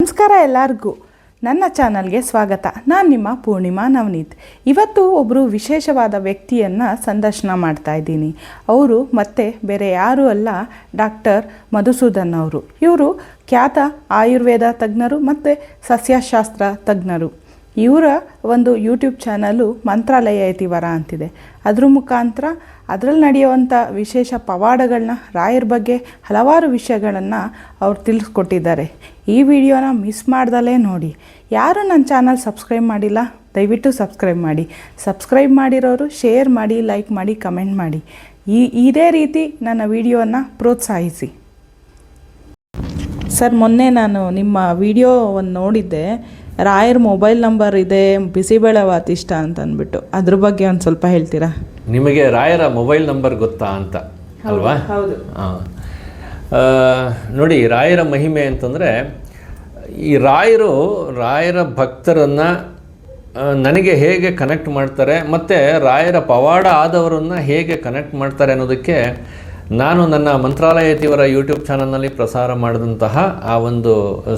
ನಮಸ್ಕಾರ ಎಲ್ಲರಿಗೂ, ನನ್ನ ಚಾನಲ್ಗೆ ಸ್ವಾಗತ. ನಾನು ನಿಮ್ಮ ಪೂರ್ಣಿಮಾ ನವನೀತ್. ಇವತ್ತು ಒಬ್ಬರು ವಿಶೇಷವಾದ ವ್ಯಕ್ತಿಯನ್ನು ಸಂದರ್ಶನ ಮಾಡ್ತಾ ಇದ್ದೀನಿ. ಅವರು ಮತ್ತೆ ಬೇರೆ ಯಾರೂ ಅಲ್ಲ, ಡಾಕ್ಟರ್ ಮಧುಸೂದನ್ ಅವರು. ಇವರು ಖ್ಯಾತ ಆಯುರ್ವೇದ ತಜ್ಞರು ಮತ್ತು ಸಸ್ಯಶಾಸ್ತ್ರ ತಜ್ಞರು. ಇವರ ಒಂದು ಯೂಟ್ಯೂಬ್ ಚಾನಲು ಮಂತ್ರಾಲಯ ಯತಿವರ ಅಂತಿದೆ. ಅದ್ರ ಮುಖಾಂತರ ಅದರಲ್ಲಿ ನಡೆಯುವಂಥ ವಿಶೇಷ ಪವಾಡಗಳನ್ನ, ರಾಯರ ಬಗ್ಗೆ ಹಲವಾರು ವಿಷಯಗಳನ್ನು ಅವ್ರು ತಿಳಿಸ್ಕೊಟ್ಟಿದ್ದಾರೆ. ಈ ವಿಡಿಯೋನ ಮಿಸ್ ಮಾಡ್ದಲೇ ನೋಡಿ. ಯಾರು ನನ್ನ ಚಾನಲ್ ಸಬ್ಸ್ಕ್ರೈಬ್ ಮಾಡಿಲ್ಲ, ದಯವಿಟ್ಟು ಸಬ್ಸ್ಕ್ರೈಬ್ ಮಾಡಿ. ಸಬ್ಸ್ಕ್ರೈಬ್ ಮಾಡಿರೋರು ಶೇರ್ ಮಾಡಿ, ಲೈಕ್ ಮಾಡಿ, ಕಮೆಂಟ್ ಮಾಡಿ. ಇದೇ ರೀತಿ ನನ್ನ ವಿಡಿಯೋನ ಪ್ರೋತ್ಸಾಹಿಸಿ. ಸರ್, ಮೊನ್ನೆ ನಾನು ನಿಮ್ಮ ವಿಡಿಯೋ ಒಂದು ನೋಡಿದ್ದೆ. ರಾಯರ್ ಮೊಬೈಲ್ ನಂಬರ್ ಇದೆ, ಬಿಸಿಬೇಳೆವಾತ್ ಇಷ್ಟ ಅಂತ ಅಂದ್ಬಿಟ್ಟು, ಅದ್ರ ಬಗ್ಗೆ ಒಂದು ಸ್ವಲ್ಪ ಹೇಳ್ತೀರಾ? ನಿಮಗೆ ರಾಯರ ಮೊಬೈಲ್ ನಂಬರ್ ಗೊತ್ತಾ ಅಂತ ಅಲ್ವಾ? ಹೌದು. ನೋಡಿ, ರಾಯರ ಮಹಿಮೆ ಅಂತಂದರೆ, ಈ ರಾಯರ ಭಕ್ತರನ್ನು ನನಗೆ ಹೇಗೆ ಕನೆಕ್ಟ್ ಮಾಡ್ತಾರೆ ಮತ್ತು ರಾಯರ ಪವಾಡ ಆದವರನ್ನು ಹೇಗೆ ಕನೆಕ್ಟ್ ಮಾಡ್ತಾರೆ ಅನ್ನೋದಕ್ಕೆ ನಾನು ನನ್ನ ಮಂತ್ರಾಲಯ ಯತಿವರ ಯೂಟ್ಯೂಬ್ ಚಾನಲ್ನಲ್ಲಿ ಪ್ರಸಾರ ಮಾಡಿದಂತಹ ಆ ಒಂದು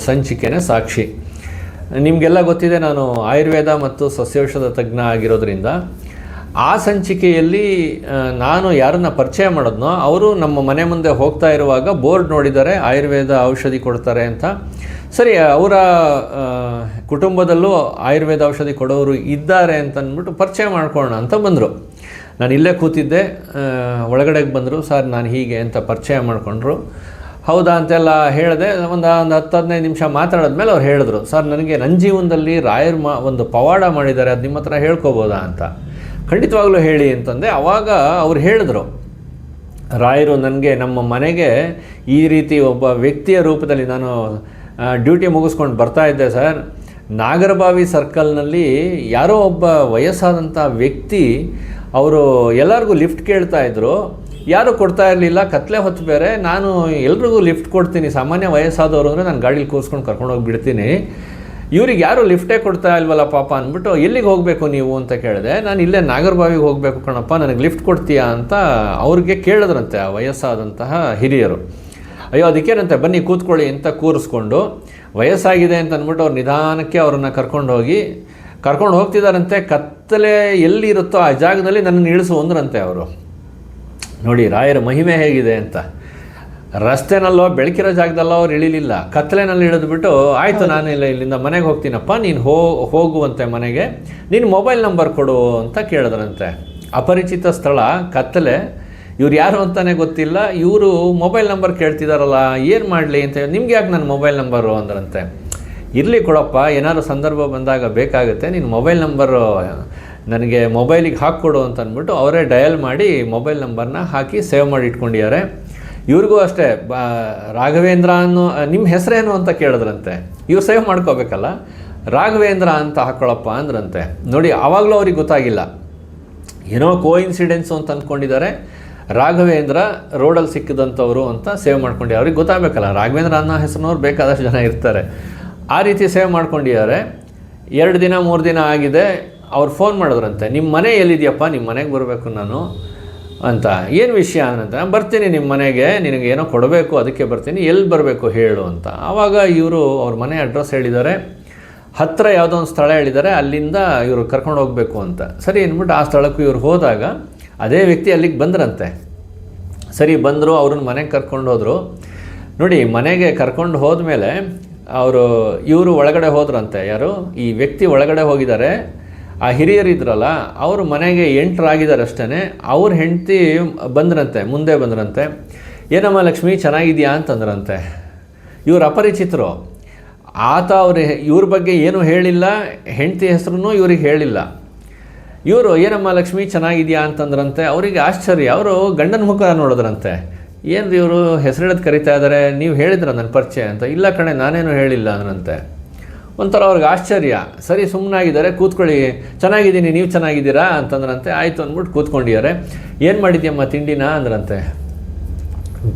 ಸಂಚಿಕೆನೇ ಸಾಕ್ಷಿ. ನಿಮಗೆಲ್ಲ ಗೊತ್ತಿದೆ, ನಾನು ಆಯುರ್ವೇದ ಮತ್ತು ಸಸ್ಯೌಷಧ ತಜ್ಞ ಆಗಿರೋದ್ರಿಂದ ಆ ಸಂಚಿಕೆಯಲ್ಲಿ ನಾನು ಯಾರನ್ನು ಪರಿಚಯ ಮಾಡಿದ್ನೋ ಅವರು ನಮ್ಮ ಮನೆ ಮುಂದೆ ಹೋಗ್ತಾ ಇರುವಾಗ ಬೋರ್ಡ್ ನೋಡಿದ್ದಾರೆ, ಆಯುರ್ವೇದ ಔಷಧಿ ಕೊಡ್ತಾರೆ ಅಂತ. ಸರಿ, ಅವರ ಕುಟುಂಬದಲ್ಲೂ ಆಯುರ್ವೇದ ಔಷಧಿ ಕೊಡೋರು ಇದ್ದಾರೆ ಅಂತ ಅಂದ್ಬಿಟ್ಟು ಪರಿಚಯ ಮಾಡ್ಕೊಳ್ಳೋಣ ಅಂತ ಬಂದರು. ನಾನು ಇಲ್ಲೇ ಕೂತಿದ್ದೆ, ಒಳಗಡೆಗೆ ಬಂದರು. ಸರ್, ನಾನು ಹೀಗೆ ಅಂತ ಪರಿಚಯ ಮಾಡಿಕೊಂಡ್ರು. ಹೌದಾ ಅಂತೆಲ್ಲ ಹೇಳಿದೆ. ಒಂದು 10-15 ನಿಮಿಷ ಮಾತಾಡಿದ್ಮೇಲೆ ಅವ್ರು ಹೇಳಿದ್ರು, ಸರ್, ನನಗೆ ನನ್ನ ಜೀವನದಲ್ಲಿ ರಾಯರ್ ಒಂದು ಪವಾಡ ಮಾಡಿದ್ದಾರೆ, ಅದು ನಿಮ್ಮ ಹತ್ರ ಹೇಳ್ಕೊಬೋದಾ ಅಂತ. ಖಂಡಿತವಾಗ್ಲೂ ಹೇಳಿ ಅಂತಂದೆ. ಆವಾಗ ಅವ್ರು ಹೇಳಿದ್ರು, ರಾಯರು ನನಗೆ ನಮ್ಮ ಮನೆಗೆ ಈ ರೀತಿ ಒಬ್ಬ ವ್ಯಕ್ತಿಯ ರೂಪದಲ್ಲಿ, ನಾನು ಡ್ಯೂಟಿ ಮುಗಿಸ್ಕೊಂಡು ಬರ್ತಾಯಿದ್ದೆ ಸರ್, ನಾಗರಬಾವಿ ಸರ್ಕಲ್ನಲ್ಲಿ ಯಾರೋ ಒಬ್ಬ ವಯಸ್ಸಾದಂಥ ವ್ಯಕ್ತಿ, ಅವರು ಎಲ್ಲರಿಗೂ ಲಿಫ್ಟ್ ಕೇಳ್ತಾಯಿದ್ರು, ಯಾರೂ ಕೊಡ್ತಾ ಇರಲಿಲ್ಲ, ಕತ್ಲೆ ಹೊತ್ತು ಬೇರೆ. ನಾನು ಎಲ್ರಿಗೂ ಲಿಫ್ಟ್ ಕೊಡ್ತೀನಿ, ಸಾಮಾನ್ಯ ವಯಸ್ಸಾದವರು ಅಂದರೆ ನಾನು ಗಾಡೀಲಿ ಕೂರಿಸ್ಕೊಂಡು ಕರ್ಕೊಂಡೋಗಿ ಬಿಡ್ತೀನಿ, ಇವ್ರಿಗೆ ಯಾರೂ ಲಿಫ್ಟೇ ಕೊಡ್ತಾ ಇಲ್ವಲ್ಲ ಪಾಪ ಅಂದ್ಬಿಟ್ಟು, ಎಲ್ಲಿಗೆ ಹೋಗಬೇಕು ನೀವು ಅಂತ ಕೇಳಿದೆ. ನಾನು ಇಲ್ಲೇ ನಾಗರಬಾವಿಗೆ ಹೋಗಬೇಕು ಕಣಪ್ಪ, ನನಗೆ ಲಿಫ್ಟ್ ಕೊಡ್ತೀಯಾ ಅಂತ ಅವ್ರಿಗೆ ಕೇಳಿದ್ರಂತೆ ಆ ವಯಸ್ಸಾದಂತಹ ಹಿರಿಯರು. ಅಯ್ಯೋ, ಅದಕ್ಕೇನಂತೆ, ಬನ್ನಿ ಕೂತ್ಕೊಳ್ಳಿ ಅಂತ ಕೂರಿಸ್ಕೊಂಡು, ವಯಸ್ಸಾಗಿದೆ ಅಂತ ಅಂದ್ಬಿಟ್ಟು ಅವ್ರು ನಿಧಾನಕ್ಕೆ ಅವ್ರನ್ನ ಕರ್ಕೊಂಡು ಹೋಗ್ತಿದ್ದಾರಂತೆ. ಕತ್ತಲೆ ಎಲ್ಲಿರುತ್ತೋ ಆ ಜಾಗದಲ್ಲಿ ನನ್ನನ್ನು ಇಳಿಸು ಅಂದ್ರಂತೆ ಅವರು. ನೋಡಿ ರಾಯರ ಮಹಿಮೆ ಹೇಗಿದೆ ಅಂತ. ರಸ್ತೆನಲ್ಲೋ ಬೆಳಕಿರೋ ಜಾಗದಲ್ಲೋ ಅವ್ರು ಇಳಿಲಿಲ್ಲ, ಕತ್ತಲೆನಲ್ಲಿ ಇಳಿದ್ಬಿಟ್ಟು, ಆಯಿತು ನಾನು ಇಲ್ಲಿಂದ ಮನೆಗೆ ಹೋಗ್ತೀನಪ್ಪ, ನೀನು ಹೋಗುವಂತೆ ಮನೆಗೆ, ನೀನು ಮೊಬೈಲ್ ನಂಬರ್ ಕೊಡು ಅಂತ ಕೇಳಿದ್ರಂತೆ. ಅಪರಿಚಿತ ಸ್ಥಳ, ಕತ್ತಲೆ, ಇವ್ರು ಯಾರು ಅಂತಲೇ ಗೊತ್ತಿಲ್ಲ, ಇವರು ಮೊಬೈಲ್ ನಂಬರ್ ಕೇಳ್ತಿದಾರಲ್ಲ, ಏನು ಮಾಡಲಿ ಅಂತ. ನಿಮ್ಗೆ ಯಾಕೆ ನನ್ನ ಮೊಬೈಲ್ ನಂಬರು ಅಂದ್ರಂತೆ. ಇರಲಿ ಕೊಡಪ್ಪ, ಏನಾದ್ರು ಸಂದರ್ಭ ಬಂದಾಗ ಬೇಕಾಗುತ್ತೆ, ನೀನು ಮೊಬೈಲ್ ನಂಬರು ನನಗೆ ಮೊಬೈಲಿಗೆ ಹಾಕ್ಕೊಡು ಅಂತ ಅಂದ್ಬಿಟ್ಟು ಅವರೇ ಡಯಲ್ ಮಾಡಿ ಮೊಬೈಲ್ ನಂಬರ್ನ ಹಾಕಿ ಸೇವ್ ಮಾಡಿ ಇಟ್ಕೊಂಡಿದ್ದಾರೆ. ಇವ್ರಿಗೂ ಅಷ್ಟೇ, ರಾಘವೇಂದ್ರ ಅನ್ನೋ ನಿಮ್ಮ ಹೆಸರೇನು ಅಂತ ಕೇಳಿದ್ರಂತೆ. ಇವ್ರು ಸೇವ್ ಮಾಡ್ಕೋಬೇಕಲ್ಲ, ರಾಘವೇಂದ್ರ ಅಂತ ಹಾಕ್ಕೊಳಪ್ಪ ಅಂದ್ರಂತೆ. ನೋಡಿ, ಆವಾಗಲೂ ಅವ್ರಿಗೆ ಗೊತ್ತಾಗಿಲ್ಲ, ಏನೋ ಕೋಇನ್ಸಿಡೆನ್ಸು ಅಂತ ಅಂದ್ಕೊಂಡಿದ್ದಾರೆ. ರಾಘವೇಂದ್ರ ರೋಡಲ್ಲಿ ಸಿಕ್ಕಿದಂಥವ್ರು ಅಂತ ಸೇವ್ ಮಾಡ್ಕೊಂಡಿದ್ದಾರೆ. ಅವ್ರಿಗೆ ಗೊತ್ತಾಗಬೇಕಲ್ಲ, ರಾಘವೇಂದ್ರ ಅನ್ನೋ ಹೆಸರಿನವ್ರು ಬೇಕಾದಷ್ಟು ಜನ ಇರ್ತಾರೆ. ಆ ರೀತಿ ಸೇವ್ ಮಾಡ್ಕೊಂಡಿದ್ದಾರೆ. 2 ದಿನ 3 ದಿನ ಆಗಿದೆ, ಅವ್ರು ಫೋನ್ ಮಾಡಿದ್ರಂತೆ, ನಿಮ್ಮ ಮನೆ ಎಲ್ಲಿದೆಯಪ್ಪ, ನಿಮ್ಮ ಮನೆಗೆ ಬರಬೇಕು ನಾನು ಅಂತ. ಏನು ವಿಷಯ ಅಂತ. ಬರ್ತೀನಿ ನಿಮ್ಮ ಮನೆಗೆ, ನಿನಗೆ ಏನೋ ಕೊಡಬೇಕು, ಅದಕ್ಕೆ ಬರ್ತೀನಿ, ಎಲ್ಲಿ ಬರಬೇಕು ಹೇಳು ಅಂತ. ಆವಾಗ ಇವರು ಅವ್ರ ಮನೆ ಅಡ್ರೆಸ್ ಹೇಳಿದ್ದಾರೆ, ಹತ್ತಿರ ಯಾವುದೋ ಒಂದು ಸ್ಥಳ ಹೇಳಿದ್ದಾರೆ, ಅಲ್ಲಿಂದ ಇವರು ಕರ್ಕೊಂಡು ಹೋಗಬೇಕು ಅಂತ. ಸರಿ ಅಂದ್ಬಿಟ್ಟು ಆ ಸ್ಥಳಕ್ಕೂ ಇವ್ರು ಹೋದಾಗ ಅದೇ ವ್ಯಕ್ತಿ ಅಲ್ಲಿಗೆ ಬಂದ್ರಂತೆ. ಸರಿ, ಬಂದರು, ಅವ್ರನ್ನ ಮನೆಗೆ ಕರ್ಕೊಂಡು ಹೋದರು. ನೋಡಿ, ಮನೆಗೆ ಕರ್ಕೊಂಡು ಹೋದ್ಮೇಲೆ ಇವರು ಒಳಗಡೆ ಹೋದ್ರಂತೆ. ಯಾರು ಈ ವ್ಯಕ್ತಿ ಒಳಗಡೆ ಹೋಗಿದ್ದಾರೆ. ಆ ಹಿರಿಯರಿದ್ರಲ್ಲ, ಅವರು ಮನೆಗೆ ಎಂಟ್ರಾಗಿದ್ದಾರೆ ಅಷ್ಟೇ. ಅವ್ರ ಹೆಂಡತಿ ಮುಂದೆ ಬಂದ್ರಂತೆ. ಏನಮ್ಮ ಲಕ್ಷ್ಮಿ, ಚೆನ್ನಾಗಿದೆಯಾ ಅಂತಂದ್ರಂತೆ. ಇವ್ರು ಅಪರಿಚಿತರು. ಆತ ಇವ್ರ ಬಗ್ಗೆ ಏನೂ ಹೇಳಿಲ್ಲ, ಹೆಂಡತಿ ಹೆಸರು ಇವ್ರಿಗೆ ಹೇಳಿಲ್ಲ. ಇವರು ಏನಮ್ಮ ಲಕ್ಷ್ಮಿ ಚೆನ್ನಾಗಿದೆಯಾ ಅಂತಂದ್ರಂತೆ. ಅವರಿಗೆ ಆಶ್ಚರ್ಯ. ಅವರು ಗಂಡನ ಮುಖ ನೋಡಿದ್ರಂತೆ. ಏನು ಇವರು ಹೆಸರಿಡೋದು ಕರಿತಾ ಇದ್ದಾರೆ, ನೀವು ಹೇಳಿದ್ರ ನನ್ನ ಪರಿಚಯ ಅಂತ. ಇಲ್ಲ ಕಣೆ, ನಾನೇನು ಹೇಳಿಲ್ಲ ಅಂದ್ರಂತೆ. ಒಂಥರ ಅವ್ರಿಗೆ ಆಶ್ಚರ್ಯ. ಸರಿ, ಸುಮ್ಮನಾಗಿದ್ದಾರೆ, ಕೂತ್ಕೊಳ್ಳಿ, ಚೆನ್ನಾಗಿದ್ದೀನಿ, ನೀವು ಚೆನ್ನಾಗಿದ್ದೀರಾ ಅಂತಂದ್ರಂತೆ. ಆಯಿತು ಅಂದ್ಬಿಟ್ಟು ಕೂತ್ಕೊಂಡಿದ್ದಾರೆ. ಏನು ಮಾಡಿದ್ಯಮ್ಮ ತಿಂಡಿನ ಅಂದ್ರಂತೆ.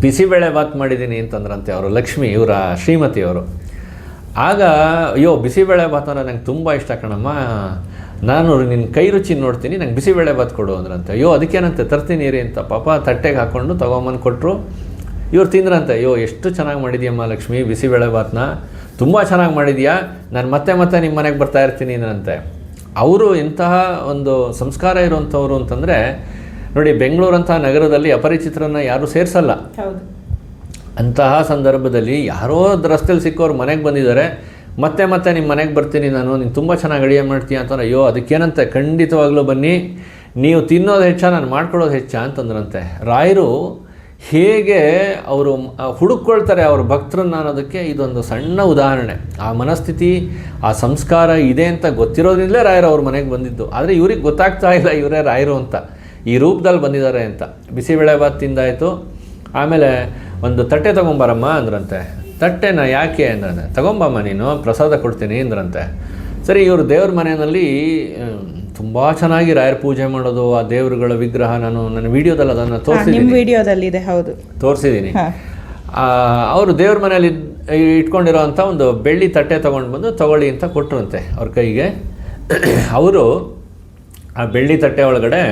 ಬಿಸಿಬೇಳೆ ಬಾತ್ ಮಾಡಿದ್ದೀನಿ ಅಂತಂದ್ರಂತೆ ಅವರು. ಲಕ್ಷ್ಮಿ, ಇವರ ಶ್ರೀಮತಿಯವರು. ಆಗ, ಅಯ್ಯೋ, ಬಿಸಿಬೇಳೆ ಬಾತ್ ಅಂದರೆ ನಂಗೆ ತುಂಬ ಇಷ್ಟ ಕಣಮ್ಮ, ನಾನು ನಿನ್ನ ಕೈ ರುಚಿ ನೋಡ್ತೀನಿ, ನಂಗೆ ಬಿಸಿಬೇಳೆ ಬಾತ್ ಕೊಡು ಅಂದ್ರಂತೆ. ಅಯ್ಯೋ, ಅದಕ್ಕೇನಂತೆ, ತರ್ತೀನಿ ರೀ ಅಂತ ಪಾಪ ತಟ್ಟೆಗೆ ಹಾಕ್ಕೊಂಡು ತೊಗೊಂಬಂದು ಕೊಟ್ಟರು. ಇವ್ರು ತಿಂದ್ರಂತೆ. ಅಯ್ಯೋ, ಎಷ್ಟು ಚೆನ್ನಾಗಿ ಮಾಡಿದ್ಯಮ್ಮ ಲಕ್ಷ್ಮಿ ಬಿಸಿಬೇಳೆ ಬಾತ್ನ, ತುಂಬ ಚೆನ್ನಾಗಿ ಮಾಡಿದ್ಯಾ, ನಾನು ಮತ್ತೆ ಮತ್ತೆ ನಿಮ್ಮ ಮನೆಗೆ ಬರ್ತಾ ಇರ್ತೀನಿ ಅಂತೆ. ಅವರು ಇಂತಹ ಒಂದು ಸಂಸ್ಕಾರ ಇರುವಂಥವ್ರು ಅಂತಂದರೆ ನೋಡಿ, ಬೆಂಗಳೂರಂತಹ ನಗರದಲ್ಲಿ ಅಪರಿಚಿತರನ್ನು ಯಾರೂ ಸೇರಿಸಲ್ಲ. ಹೌದು. ಅಂತಹ ಸಂದರ್ಭದಲ್ಲಿ ಯಾರೋ ರಸ್ತೆಯಲ್ಲಿ ಸಿಕ್ಕೋರು ಮನೆಗೆ ಬಂದಿದ್ದಾರೆ, ಮತ್ತೆ ಮತ್ತೆ ನಿಮ್ಮ ಮನೆಗೆ ಬರ್ತೀನಿ ನಾನು, ನೀನು ತುಂಬ ಚೆನ್ನಾಗಿ ಅಡುಗೆ ಮಾಡ್ತೀಯ ಅಂತಂದ್ರೆ, ಅಯ್ಯೋ ಅದಕ್ಕೇನಂತೆ, ಖಂಡಿತವಾಗ್ಲೂ ಬನ್ನಿ, ನೀವು ತಿನ್ನೋದು ಹೆಚ್ಚ ನಾನು ಮಾಡ್ಕೊಳ್ಳೋದು ಹೆಚ್ಚ ಅಂತಂದ್ರಂತೆ. ರಾಯರು ಹೇಗೆ ಅವರು ಹುಡುಕೊಳ್ತಾರೆ ಅವ್ರ ಭಕ್ತರನ್ನ ಅನ್ನೋದಕ್ಕೆ ಇದೊಂದು ಸಣ್ಣ ಉದಾಹರಣೆ. ಆ ಮನಸ್ಥಿತಿ, ಆ ಸಂಸ್ಕಾರ ಇದೆ ಅಂತ ಗೊತ್ತಿರೋದ್ರಿಂದಲೇ ರಾಯರು ಅವ್ರ ಮನೆಗೆ ಬಂದಿದ್ದು. ಆದರೆ ಇವ್ರಿಗೆ ಗೊತ್ತಾಗ್ತಾ ಇಲ್ಲ ಇವರೇ ರಾಯರು ಅಂತ, ಈ ರೂಪದಲ್ಲಿ ಬಂದಿದ್ದಾರೆ ಅಂತ. ಬಿಸಿಬೇಳೆಭಾತ್ ತಿಂದಾಯಿತು, ಆಮೇಲೆ ಒಂದು ತಟ್ಟೆ ತೊಗೊಂಬರಮ್ಮ ಅಂದ್ರಂತೆ. ತಟ್ಟೆನ ಯಾಕೆ ಅಂದ್ರೆ, ತಗೊಂಬಮ್ಮ ನೀನು ಪ್ರಸಾದ ಕೊಡ್ತೀನಿ ಅಂದ್ರಂತೆ. ಸರಿ, ಇವರು ದೇವ್ರ ಮನೆಯಲ್ಲಿ ತುಂಬ ಚೆನ್ನಾಗಿ ರಾಯರ ಪೂಜೆ ಮಾಡೋದು, ಆ ದೇವರುಗಳ ವಿಗ್ರಹ, ನಾನು ನನ್ನ ವಿಡಿಯೋದಲ್ಲಿ ಅದನ್ನು ವಿಡಿಯೋದಲ್ಲಿದೆ. ಹೌದು, ತೋರಿಸಿದ್ದೀನಿ. ಅವರು ದೇವ್ರ ಮನೆಯಲ್ಲಿ ಇಟ್ಕೊಂಡಿರೋವಂಥ ಒಂದು ಬೆಳ್ಳಿ ತಟ್ಟೆ ತೊಗೊಂಡು ಬಂದು ತಗೊಳ್ಳಿ ಅಂತ ಕೊಟ್ಟರಂತೆ ಅವ್ರ ಕೈಗೆ. ಅವರು ಆ ಬೆಳ್ಳಿ ತಟ್ಟೆ ಒಳಗಡೆ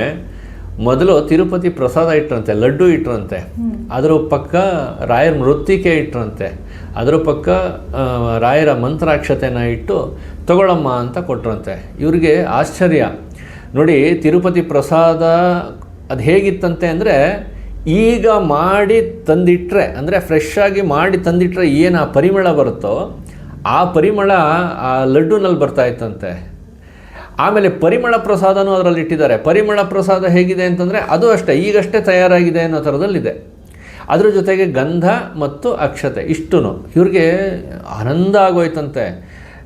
ಮೊದಲು ತಿರುಪತಿ ಪ್ರಸಾದ ಇಟ್ಟರಂತೆ, ಲಡ್ಡು ಇಟ್ಟರಂತೆ. ಅದರ ಪಕ್ಕ ರಾಯರ ಮೃತ್ತಿಕೆ ಇಟ್ಟರಂತೆ. ಅದರ ಪಕ್ಕ ರಾಯರ ಮಂತ್ರಾಕ್ಷತೆನ ಇಟ್ಟು ತಗೊಳ್ಳಮ್ಮ ಅಂತ ಕೊಟ್ಟರಂತೆ. ಇವ್ರಿಗೆ ಆಶ್ಚರ್ಯ ನೋಡಿ, ತಿರುಪತಿ ಪ್ರಸಾದ ಅದು ಹೇಗಿತ್ತಂತೆ ಅಂದರೆ, ಈಗ ಮಾಡಿ ತಂದಿಟ್ಟರೆ, ಅಂದರೆ ಫ್ರೆಶ್ ಆಗಿ ಮಾಡಿ ತಂದಿಟ್ಟರೆ ಏನು ಆ ಪರಿಮಳ ಬರುತ್ತೋ ಆ ಪರಿಮಳ ಆ ಲಡ್ಡುನಲ್ಲಿ ಬರ್ತಾ ಇತ್ತಂತೆ. ಆಮೇಲೆ ಪರಿಮಳ ಪ್ರಸಾದನೂ ಅದರಲ್ಲಿ ಇಟ್ಟಿದ್ದಾರೆ. ಪರಿಮಳ ಪ್ರಸಾದ ಹೇಗಿದೆ ಅಂತಂದರೆ ಅದು ಅಷ್ಟೇ, ಈಗಷ್ಟೇ ತಯಾರಾಗಿದೆ ಅನ್ನೋ ಥರದಲ್ಲಿದೆ. ಅದ್ರ ಜೊತೆಗೆ ಗಂಧ ಮತ್ತು ಅಕ್ಷತೆ ಇಷ್ಟೂ ಇವ್ರಿಗೆ ಆನಂದ ಆಗೋಯ್ತಂತೆ.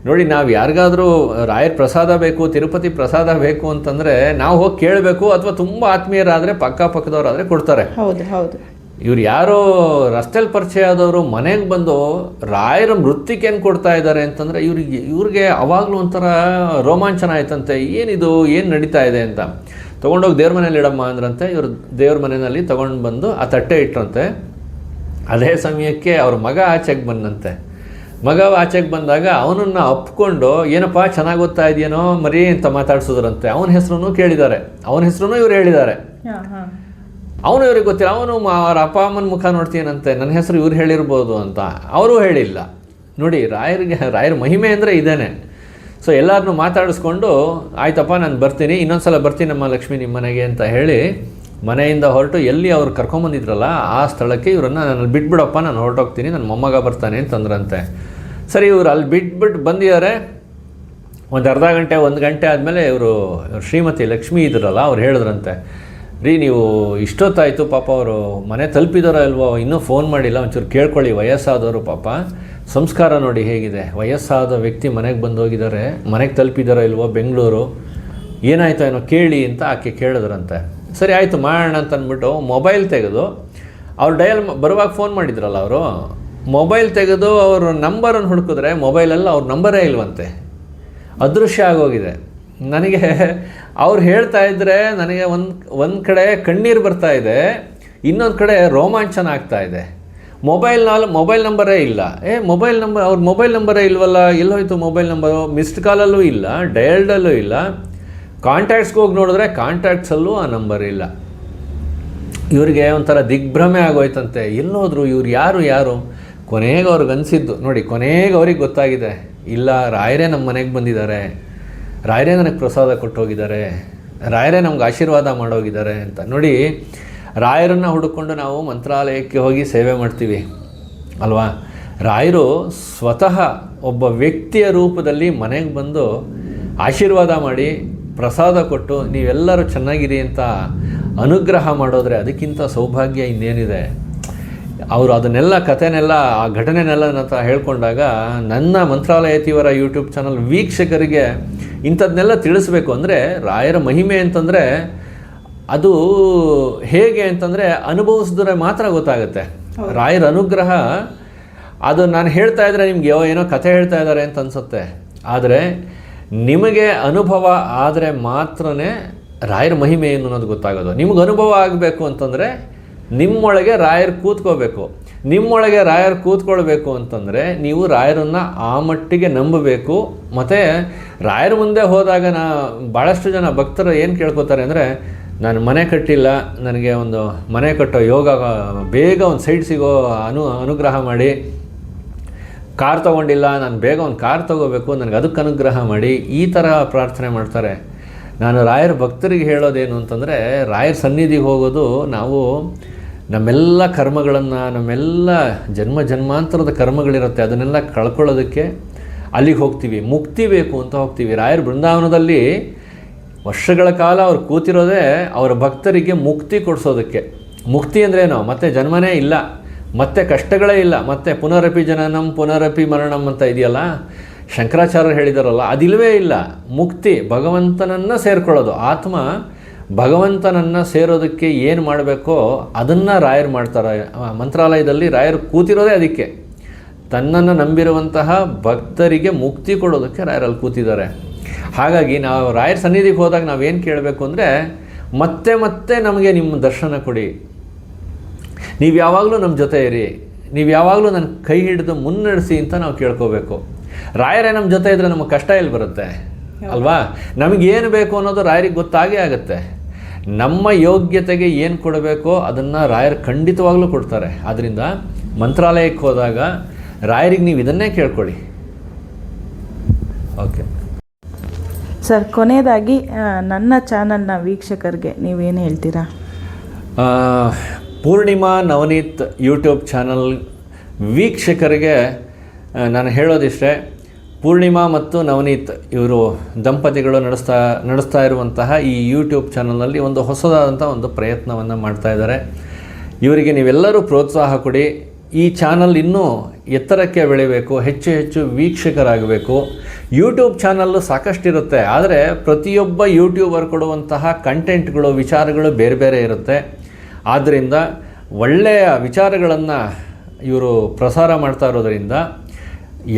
ನೋಡಿ, ನಾವು ಯಾರಿಗಾದರೂ ರಾಯರ ಪ್ರಸಾದ ಬೇಕು, ತಿರುಪತಿ ಪ್ರಸಾದ ಬೇಕು ಅಂತಂದರೆ ನಾವು ಹೋಗಿ ಕೇಳಬೇಕು, ಅಥವಾ ತುಂಬ ಆತ್ಮೀಯರಾದರೆ ಪಕ್ಕದವರಾದರೆ ಕೊಡ್ತಾರೆ. ಹೌದು ಹೌದು. ಇವ್ರು ಯಾರೋ ರಸ್ತೆಯಲ್ಲಿ ಪರಿಚಯ ಆದವರು ಮನೆಗೆ ಬಂದು ರಾಯರ ಮೃತ್ತಿಕೆಯನ್ನು ಕೊಡ್ತಾ ಇದ್ದಾರೆ ಅಂತಂದರೆ ಇವ್ರಿಗೆ ಅವಾಗಲೂ ಒಂಥರ ರೋಮಾಂಚನ ಆಯ್ತಂತೆ. ಏನಿದು, ಏನು ನಡೀತಾ ಇದೆ ಅಂತ. ತೊಗೊಂಡೋಗಿ ದೇವ್ರ ಮನೇಲಿ ಇಡಮ್ಮ ಅಂದ್ರಂತೆ. ಇವರು ದೇವ್ರ ಮನೆಯಲ್ಲಿ ತೊಗೊಂಡು ಬಂದು ಆ ತಟ್ಟೆ ಇಟ್ಟರಂತೆ. ಅದೇ ಸಮಯಕ್ಕೆ ಅವ್ರ ಮಗ ಆಚೆಗೆ ಬಂದಂತೆ. ಮಗ ಆಚೆಗೆ ಬಂದಾಗ ಅವನನ್ನು ಅಪ್ಕೊಂಡು, ಏನಪ್ಪ ಚೆನ್ನಾಗಿ ಓದ್ತಾ ಇದೆಯೇನೋ ಮರಿ ಅಂತ ಮಾತಾಡ್ಸಿದ್ರಂತೆ. ಅವನ ಹೆಸರು ಕೇಳಿದ್ದಾರೆ, ಅವನ ಹೆಸರು ಇವ್ರು ಹೇಳಿದ್ದಾರೆ. ಅವನು ಇವ್ರಿಗೆ ಗೊತ್ತಿಲ್ಲ, ಅವನು ಅವ್ರ ಅಪ್ಪ ಅಮ್ಮನ ಮುಖ ನೋಡ್ತೀನಂತೆ, ನನ್ನ ಹೆಸರು ಇವ್ರು ಹೇಳಿರ್ಬೋದು ಅಂತ. ಅವರೂ ಹೇಳಿಲ್ಲ. ನೋಡಿ, ರಾಯರ ಮಹಿಮೆ ಅಂದರೆ ಇದೇನೆ. ಸೊ ಎಲ್ಲರನ್ನೂ ಮಾತಾಡಿಸ್ಕೊಂಡು, ಆಯ್ತಪ್ಪ ನಾನು ಬರ್ತೀನಿ, ಇನ್ನೊಂದು ಸಲ ಬರ್ತೀನಮ್ಮ ಲಕ್ಷ್ಮಿ ನಿಮ್ಮ ಮನೆಗೆ ಅಂತ ಹೇಳಿ ಮನೆಯಿಂದ ಹೊರಟು ಎಲ್ಲಿ ಅವ್ರು ಕರ್ಕೊಂಬಂದಿದ್ರಲ್ಲ ಆ ಸ್ಥಳಕ್ಕೆ ಇವರನ್ನು, ನಾನು ಬಿಟ್ಬಿಡಪ್ಪ, ನಾನು ಹೊರಟೋಗ್ತೀನಿ, ನನ್ನ ಮೊಮ್ಮಗ ಬರ್ತಾನೆ ಅಂತಂದ್ರಂತೆ. ಸರಿ, ಇವರು ಅಲ್ಲಿ ಬಿಟ್ಬಿಟ್ಟು ಬಂದಿದ್ದಾರೆ. ಒಂದು ಅರ್ಧ ಗಂಟೆ 1 ಗಂಟೆ ಆದಮೇಲೆ ಇವರು ಶ್ರೀಮತಿ ಲಕ್ಷ್ಮಿ ಇದ್ರಲ್ಲ, ಅವ್ರು ಹೇಳಿದ್ರಂತೆ, ರೀ ನೀವು ಇಷ್ಟೊತ್ತಾಯಿತು, ಪಾಪ ಅವರು ಮನೆ ತಲುಪಿದಾರೋ ಇಲ್ವೋ, ಇನ್ನೂ ಫೋನ್ ಮಾಡಿಲ್ಲ, ಒಂಚೂರು ಕೇಳ್ಕೊಳ್ಳಿ, ವಯಸ್ಸಾದವರು ಪಾಪ, ಸಂಸ್ಕಾರ ನೋಡಿ ಹೇಗಿದೆ, ವಯಸ್ಸಾದ ವ್ಯಕ್ತಿ ಮನೆಗೆ ಬಂದು ಹೋಗಿದ್ದಾರೆ, ಮನೆಗೆ ತಲುಪಿದಾರೋ ಇಲ್ವೋ ಬೆಂಗಳೂರು, ಏನಾಯ್ತೋ ಏನೋ ಕೇಳಿ ಅಂತ ಆಕೆ ಕೇಳಿದ್ರಂತೆ. ಸರಿ ಆಯಿತು ಮಾಡೋಣ ಅಂತ ಅಂದ್ಬಿಟ್ಟು ಮೊಬೈಲ್ ತೆಗೆದು, ಅವ್ರು ಡಯಲ್ ಬರುವಾಗ ಫೋನ್ ಮಾಡಿದ್ರಲ್ಲ ಅವರು, ಮೊಬೈಲ್ ತೆಗೆದು ಅವ್ರ ನಂಬರನ್ನು ಹುಡುಕಿದ್ರೆ ಮೊಬೈಲಲ್ಲಿ ಅವ್ರ ನಂಬರೇ ಇಲ್ವಂತೆ, ಅದೃಶ್ಯ ಆಗೋಗಿದೆ. ನನಗೆ ಅವ್ರು ಹೇಳ್ತಾ ಇದ್ದರೆ ನನಗೆ ಒಂದು ಕಡೆ ಕಣ್ಣೀರು ಬರ್ತಾ ಇದೆ, ಇನ್ನೊಂದು ಕಡೆ ರೋಮಾಂಚನ ಆಗ್ತಾ ಇದೆ. ಮೊಬೈಲ್ ನಂಬರೇ ಇಲ್ಲ. ಅವ್ರ ಮೊಬೈಲ್ ನಂಬರೇ ಇಲ್ವಲ್ಲ, ಎಲ್ಲೋಯ್ತು ಮೊಬೈಲ್ ನಂಬರು? ಮಿಸ್ಡ್ ಕಾಲಲ್ಲೂ ಇಲ್ಲ, ಡಯಲ್ಡಲ್ಲೂ ಇಲ್ಲ. ಕಾಂಟ್ಯಾಕ್ಟ್ಸ್ಗೆ ಹೋಗಿ ನೋಡಿದ್ರೆ ಕಾಂಟ್ಯಾಕ್ಟ್ಸಲ್ಲೂ ಆ ನಂಬರ್ ಇಲ್ಲ. ಇವರಿಗೆ ಒಂಥರ ದಿಗ್ಭ್ರಮೆ ಆಗೋಯ್ತಂತೆ, ಎಲ್ಲೋದ್ರು ಇವ್ರು, ಯಾರು ಕೊನೆಗೆ ಅವ್ರಿಗೆ ಅನಿಸಿದ್ದು ನೋಡಿ, ಕೊನೆಗೆ ಅವ್ರಿಗೆ ಗೊತ್ತಾಗಿದೆ, ಇಲ್ಲ ರಾಯರೇ ನಮ್ಮ ಮನೆಗೆ ಬಂದಿದ್ದಾರೆ, ರಾಯರೇ ನನಗೆ ಪ್ರಸಾದ ಕೊಟ್ಟು ಹೋಗಿದ್ದಾರೆ, ರಾಯರೇ ನಮ್ಗೆ ಆಶೀರ್ವಾದ ಮಾಡೋಗಿದ್ದಾರೆ ಅಂತ. ನೋಡಿ, ರಾಯರನ್ನು ಹುಡುಕೊಂಡು ನಾವು ಮಂತ್ರಾಲಯಕ್ಕೆ ಹೋಗಿ ಸೇವೆ ಮಾಡ್ತೀವಿ ಅಲ್ವಾ? ರಾಯರು ಸ್ವತಃ ಒಬ್ಬ ವ್ಯಕ್ತಿಯ ರೂಪದಲ್ಲಿ ಮನೆಗೆ ಬಂದು ಆಶೀರ್ವಾದ ಮಾಡಿ ಪ್ರಸಾದ ಕೊಟ್ಟು ನೀವೆಲ್ಲರೂ ಚೆನ್ನಾಗಿರಿ ಅಂತ ಅನುಗ್ರಹ ಮಾಡೋದ್ರೆ ಅದಕ್ಕಿಂತ ಸೌಭಾಗ್ಯ ಇನ್ನೇನಿದೆ? ಅವರು ಅದನ್ನೆಲ್ಲ ಕಥೆನೆಲ್ಲ, ಆ ಘಟನೆನೆಲ್ಲ ನನ್ನ ಹತ್ರ ಹೇಳ್ಕೊಂಡಾಗ ನನ್ನ ಮಂತ್ರಾಲಯತಿವರ ಯೂಟ್ಯೂಬ್ ಚಾನಲ್ ವೀಕ್ಷಕರಿಗೆ ಇಂಥದ್ದನ್ನೆಲ್ಲ ತಿಳಿಸ್ಬೇಕು. ಅಂದರೆ ರಾಯರ ಮಹಿಮೆ ಅಂತಂದರೆ ಅದು ಹೇಗೆ ಅಂತಂದರೆ ಅನುಭವಿಸಿದ್ರೆ ಮಾತ್ರ ಗೊತ್ತಾಗುತ್ತೆ. ರಾಯರ ಅನುಗ್ರಹ ಅದು ನಾನು ಹೇಳ್ತಾ ಇದ್ದರೆ ನಿಮ್ಗೆ ಏನೋ ಕಥೆ ಹೇಳ್ತಾ ಇದ್ದಾರೆ ಅಂತ ಅನಿಸುತ್ತೆ, ಆದರೆ ನಿಮಗೆ ಅನುಭವ ಆದರೆ ಮಾತ್ರನೇ ರಾಯರ ಮಹಿಮೆ ಏನು ಅನ್ನೋದು ಗೊತ್ತಾಗೋದು. ನಿಮ್ಗೆ ಅನುಭವ ಆಗಬೇಕು ಅಂತಂದರೆ ನಿಮ್ಮೊಳಗೆ ರಾಯರು ಕೂತ್ಕೋಬೇಕು. ನಿಮ್ಮೊಳಗೆ ರಾಯರು ಕೂತ್ಕೊಳ್ಬೇಕು ಅಂತಂದರೆ ನೀವು ರಾಯರನ್ನು ಆ ಮಟ್ಟಿಗೆ ನಂಬಬೇಕು. ಮತ್ತು ರಾಯರ ಮುಂದೆ ಹೋದಾಗ ಭಾಳಷ್ಟು ಜನ ಭಕ್ತರು ಏನು ಕೇಳ್ಕೊತಾರೆ ಅಂದರೆ, ನಾನು ಮನೆ ಕಟ್ಟಿಲ್ಲ, ನನಗೆ ಒಂದು ಮನೆ ಕಟ್ಟೋ ಯೋಗ, ಬೇಗ ಒಂದು ಸೈಟ್ ಸಿಗೋ ಅನುಗ್ರಹ ಮಾಡಿ, ಕಾರ್ ತೊಗೊಂಡಿಲ್ಲ, ನಾನು ಬೇಗ ಒಂದು ಕಾರ್ ತೊಗೋಬೇಕು, ನನಗೆ ಅದಕ್ಕೆ ಅನುಗ್ರಹ ಮಾಡಿ, ಈ ಥರ ಪ್ರಾರ್ಥನೆ ಮಾಡ್ತಾರೆ. ನಾನು ರಾಯರ ಭಕ್ತರಿಗೆ ಹೇಳೋದೇನು ಅಂತಂದರೆ, ರಾಯರ ಸನ್ನಿಧಿಗೆ ಹೋಗೋದು ನಾವು ನಮ್ಮೆಲ್ಲ ಕರ್ಮಗಳನ್ನು, ನಮ್ಮೆಲ್ಲ ಜನ್ಮಾಂತರದ ಕರ್ಮಗಳಿರುತ್ತೆ ಅದನ್ನೆಲ್ಲ ಕಳ್ಕೊಳ್ಳೋದಕ್ಕೆ ಅಲ್ಲಿಗೆ ಹೋಗ್ತೀವಿ. ಮುಕ್ತಿ ಬೇಕು ಅಂತ ಹೋಗ್ತೀವಿ. ರಾಯರ ಬೃಂದಾವನದಲ್ಲಿ ವರ್ಷಗಳ ಕಾಲ ಅವ್ರು ಕೂತಿರೋದೇ ಅವರ ಭಕ್ತರಿಗೆ ಮುಕ್ತಿ ಕೊಡಿಸೋದಕ್ಕೆ. ಮುಕ್ತಿ ಅಂದ್ರೇನು? ಮತ್ತೆ ಜನ್ಮನೇ ಇಲ್ಲ, ಮತ್ತೆ ಕಷ್ಟಗಳೇ ಇಲ್ಲ, ಮತ್ತೆ ಪುನರಪಿ ಜನನಂ ಪುನರಪಿ ಮರಣಂ ಅಂತ ಇದೆಯಲ್ಲ, ಶಂಕರಾಚಾರ್ಯರು ಹೇಳಿದಾರಲ್ಲ, ಅದಿಲ್ಲವೇ ಇಲ್ಲ. ಮುಕ್ತಿ ಭಗವಂತನನ್ನು ಸೇರ್ಕೊಳ್ಳೋದು. ಆತ್ಮ ಭಗವಂತನನ್ನು ಸೇರೋದಕ್ಕೆ ಏನು ಮಾಡಬೇಕೋ ಅದನ್ನು ರಾಯರು ಮಾಡ್ತಾರೆ. ಮಂತ್ರಾಲಯದಲ್ಲಿ ರಾಯರು ಕೂತಿರೋದೇ ಅದಕ್ಕೆ. ತನ್ನನ್ನು ನಂಬಿರುವಂತಹ ಭಕ್ತರಿಗೆ ಮುಕ್ತಿ ಕೊಡೋದಕ್ಕೆ ರಾಯರಲ್ಲಿ ಕೂತಿದ್ದಾರೆ. ಹಾಗಾಗಿ ನಾವು ರಾಯರ ಸನ್ನಿಧಿಗೆ ಹೋದಾಗ ನಾವೇನು ಕೇಳಬೇಕು ಅಂದರೆ, ಮತ್ತೆ ಮತ್ತೆ ನಮಗೆ ನಿಮ್ಮ ದರ್ಶನ ಕೊಡಿ, ನೀವು ಯಾವಾಗಲೂ ನಮ್ಮ ಜೊತೆ ಇರಿ, ನೀವು ಯಾವಾಗಲೂ ನನ್ನ ಕೈ ಹಿಡಿದು ಮುನ್ನಡೆಸಿ ಅಂತ ನಾವು ಕೇಳ್ಕೋಬೇಕು. ರಾಯರೇ ನಮ್ಮ ಜೊತೆ ಇದ್ದರೆ ನಮಗೆ ಕಷ್ಟ ಎಲ್ಲಿ ಬರುತ್ತೆ ಅಲ್ವಾ? ನಮಗೇನು ಬೇಕು ಅನ್ನೋದು ರಾಯರಿಗೆ ಗೊತ್ತಾಗೇ ಆಗುತ್ತೆ. ನಮ್ಮ ಯೋಗ್ಯತೆಗೆ ಏನು ಕೊಡಬೇಕೋ ಅದನ್ನು ರಾಯರು ಖಂಡಿತವಾಗ್ಲೂ ಕೊಡ್ತಾರೆ. ಆದ್ದರಿಂದ ಮಂತ್ರಾಲಯಕ್ಕೆ ಹೋದಾಗ ರಾಯರಿಗೆ ನೀವು ಇದನ್ನೇ ಕೇಳ್ಕೊಳ್ಳಿ. ಓಕೆ ಸರ್, ಕೊನೆಯದಾಗಿ ನನ್ನ ಚಾನಲ್ನ ವೀಕ್ಷಕರಿಗೆ ನೀವೇನು ಹೇಳ್ತೀರಾ? ಪೂರ್ಣಿಮಾ ನವನೀತ್ ಯೂಟ್ಯೂಬ್ ಚಾನಲ್ ವೀಕ್ಷಕರಿಗೆ ನಾನು ಹೇಳೋದಿಷ್ಟೇ, ಪೂರ್ಣಿಮಾ ಮತ್ತು ನವನೀತ್ ಇವರು ದಂಪತಿಗಳು ನಡೆಸ್ತಾ ಇರುವಂತಹ ಈ ಯೂಟ್ಯೂಬ್ ಚಾನಲ್ನಲ್ಲಿ ಒಂದು ಹೊಸದಾದಂಥ ಒಂದು ಪ್ರಯತ್ನವನ್ನು ಮಾಡ್ತಾ ಇದ್ದಾರೆ. ಇವರಿಗೆ ನೀವೆಲ್ಲರೂ ಪ್ರೋತ್ಸಾಹ ಕೊಡಿ. ಈ ಚಾನಲ್ ಇನ್ನೂ ಎತ್ತರಕ್ಕೆ ಬೆಳಿಬೇಕು, ಹೆಚ್ಚು ಹೆಚ್ಚು ವೀಕ್ಷಕರಾಗಬೇಕು. ಯೂಟ್ಯೂಬ್ ಚಾನಲ್ಲು ಸಾಕಷ್ಟಿರುತ್ತೆ, ಆದರೆ ಪ್ರತಿಯೊಬ್ಬ ಯೂಟ್ಯೂಬರ್ ಕೊಡುವಂತಹ ಕಂಟೆಂಟ್ಗಳು, ವಿಚಾರಗಳು ಬೇರೆ ಬೇರೆ ಇರುತ್ತೆ. ಆದ್ದರಿಂದ ಒಳ್ಳೆಯ ವಿಚಾರಗಳನ್ನು ಇವರು ಪ್ರಸಾರ ಮಾಡ್ತಾ ಇರೋದರಿಂದ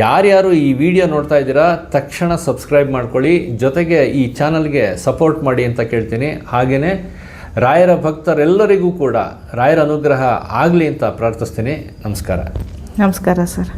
ಯಾರ್ಯಾರು ಈ ವಿಡಿಯೋ ನೋಡ್ತಾ ಇದ್ದೀರಾ ತಕ್ಷಣ ಸಬ್ಸ್ಕ್ರೈಬ್ ಮಾಡ್ಕೊಳ್ಳಿ, ಜೊತೆಗೆ ಈ ಚಾನಲ್ಗೆ ಸಪೋರ್ಟ್ ಮಾಡಿ ಅಂತ ಕೇಳ್ತೀನಿ. ಹಾಗೆಯೇ ರಾಯರ ಭಕ್ತರೆಲ್ಲರಿಗೂ ಕೂಡ ರಾಯರ ಅನುಗ್ರಹ ಆಗಲಿ ಅಂತ ಪ್ರಾರ್ಥಿಸ್ತೀನಿ. ನಮಸ್ಕಾರ. ನಮಸ್ಕಾರ ಸರ್.